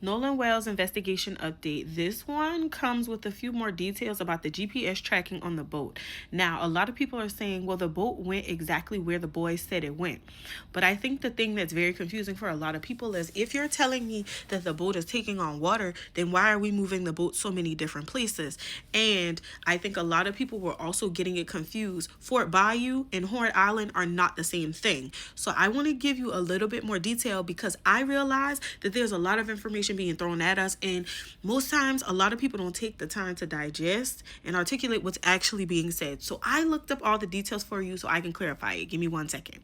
Nolan Wells investigation update. This one comes with a few more details about the GPS tracking on the boat. Now, a lot of people are saying, well, the boat went exactly where the boys said it went. But I think the thing that's very confusing for a lot of people is if you're telling me that the boat is taking on water, then why are we moving the boat so many different places? And I think a lot of people were also getting it confused. Fort Bayou and Horn Island are not the same thing. So I want to give you a little bit more detail because I realize that there's a lot of information being thrown at us, and most times a lot of people don't take the time to digest and articulate what's actually being said. So I looked up all the details for you so I can clarify it. Give me 1 second.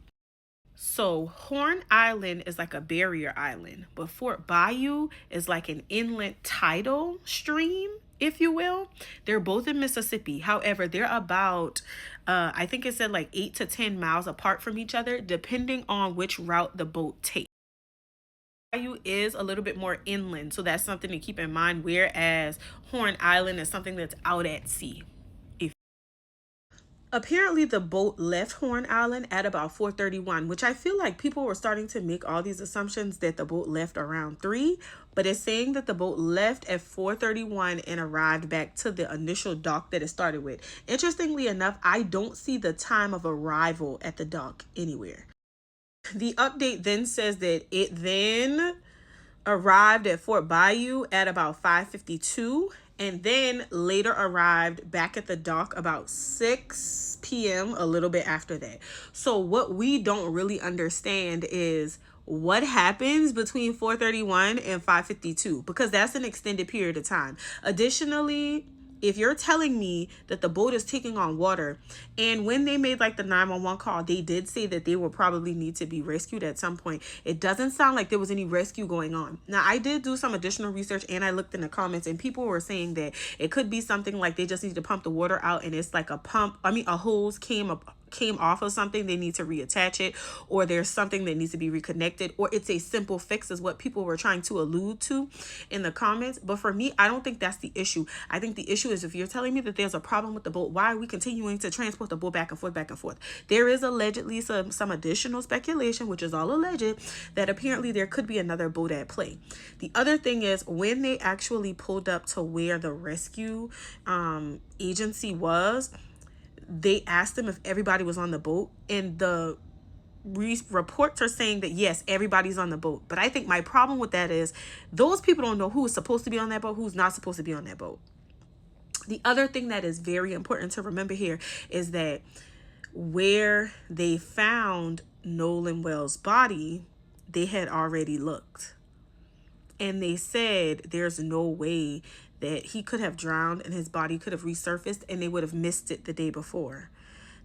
So Horn Island is like a barrier island, but Fort Bayou is like an inlet tidal stream, if you will. They're both in Mississippi. However, they're about, I think it said like 8 to 10 miles apart from each other, depending on which route the boat takes. Bayou is a little bit more inland, so that's something to keep in mind, whereas Horn Island is something that's out at sea. Apparently the boat left Horn Island at about 4:31, which I feel like people were starting to make all these assumptions that the boat left around 3, but it's saying that the boat left at 4:31 and arrived back to the initial dock that it started with. Interestingly enough, I don't see the time of arrival at the dock anywhere. The update then says that it then arrived at Fort Bayou at about 5:52 and then later arrived back at the dock about 6 p.m., a little bit after that. So what we don't really understand is what happens between 4:31 and 5:52, because that's an extended period of time. Additionally, if you're telling me that the boat is taking on water, and when they made like the 911 call, they did say that they will probably need to be rescued at some point, it doesn't sound like there was any rescue going on. Now, I did do some additional research and I looked in the comments, and people were saying that it could be something like they just need to pump the water out, and it's like a hose came off of something, they need to reattach it, or there's something that needs to be reconnected, or it's a simple fix, is what people were trying to allude to in the comments. But for me, I don't think that's the issue. I think the issue is, if you're telling me that there's a problem with the boat, why are we continuing to transport the boat back and forth, back and forth? There is allegedly some additional speculation, which is all alleged, that apparently there could be another boat at play. The other thing is, when they actually pulled up to where the rescue agency was, they asked them if everybody was on the boat, and the reports are saying that yes, everybody's on the boat. But I think my problem with that is those people don't know who is supposed to be on that boat, who's not supposed to be on that boat. The other thing that is very important to remember here is that where they found Nolan Wells' body, they had already looked. And they said there's no way that he could have drowned and his body could have resurfaced, and they would have missed it the day before.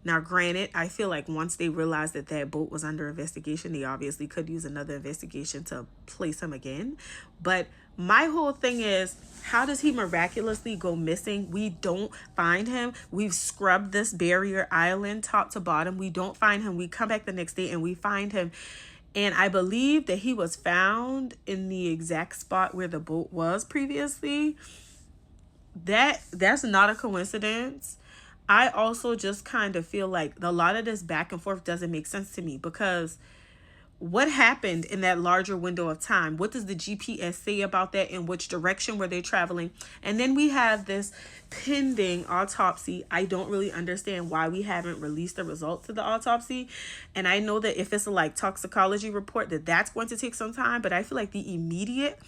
Now, granted, I feel like once they realized that that boat was under investigation, they obviously could use another investigation to place him again. But my whole thing is, how does he miraculously go missing? We don't find him. We've scrubbed this barrier island top to bottom. We don't find him. We come back the next day and we find him. And I believe that he was found in the exact spot where the boat was previously. That's not a coincidence. I also just kind of feel like a lot of this back and forth doesn't make sense to me, because what happened in that larger window of time? What does the GPS say about that? In which direction were they traveling? And then we have this pending autopsy. I don't really understand why we haven't released the results of the autopsy. And I know that if it's a like toxicology report, that's going to take some time, but I feel like the immediate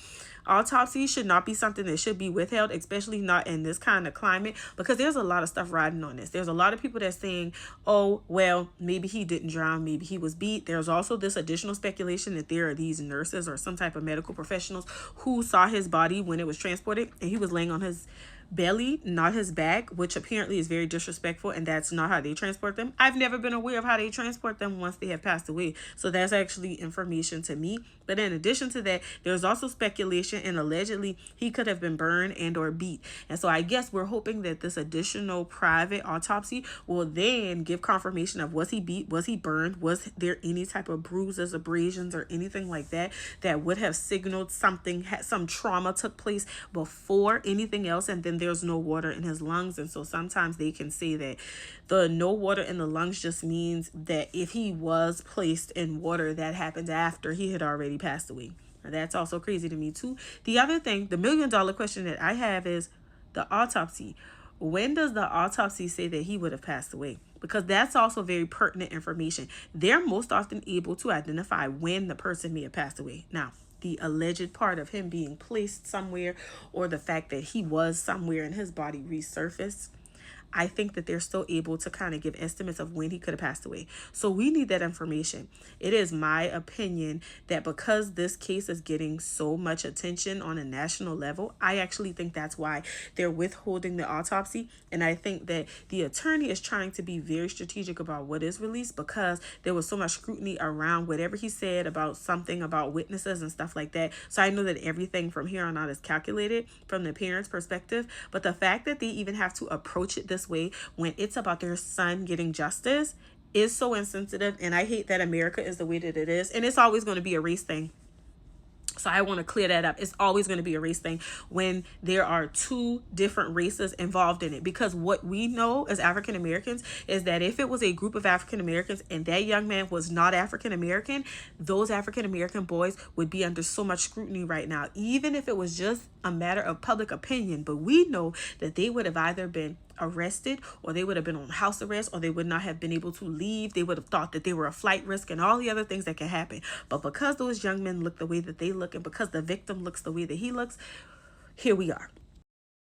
autopsy should not be something that should be withheld, especially not in this kind of climate, because there's a lot of stuff riding on this. There's a lot of people that's saying, oh, well, maybe he didn't drown, maybe he was beat. There's also this additional speculation that there are these nurses or some type of medical professionals who saw his body when it was transported, and he was laying on his belly, not his back, which apparently is very disrespectful, and that's not how they transport them. I've never been aware of how they transport them once they have passed away, so that's actually information to me. But in addition to that, there's also speculation, and allegedly he could have been burned and or beat. And so I guess we're hoping that this additional private autopsy will then give confirmation of, was he beat, was he burned, was there any type of bruises, abrasions, or anything like that that would have signaled something, some trauma took place before anything else. And then there's no water in his lungs. And so sometimes they can say that the no water in the lungs just means that if he was placed in water, that happened after he had already passed away. That's also crazy to me too. The other thing, the $1,000,000 question that I have is the autopsy. When does the autopsy say that he would have passed away? Because that's also very pertinent information. They're most often able to identify when the person may have passed away. Now, the alleged part of him being placed somewhere, or the fact that he was somewhere and his body resurfaced, I think that they're still able to kind of give estimates of when he could have passed away. So we need that information. It is my opinion that because this case is getting so much attention on a national level, I actually think that's why they're withholding the autopsy. And I think that the attorney is trying to be very strategic about what is released, because there was so much scrutiny around whatever he said about something about witnesses and stuff like that. So I know that everything from here on out is calculated from the parents' perspective. But the fact that they even have to approach it this way when it's about their son getting justice is so insensitive. And I hate that America is the way that it is. And it's always going to be a race thing. So I want to clear that up. It's always going to be a race thing when there are two different races involved in it. Because what we know as African Americans is that if it was a group of African Americans and that young man was not African American, those African American boys would be under so much scrutiny right now, even if it was just a matter of public opinion. But we know that they would have either been arrested, or they would have been on house arrest, or they would not have been able to leave. They would have thought that they were a flight risk and all the other things that can happen. But because those young men look the way that they look, and because the victim looks the way that he looks, here we are.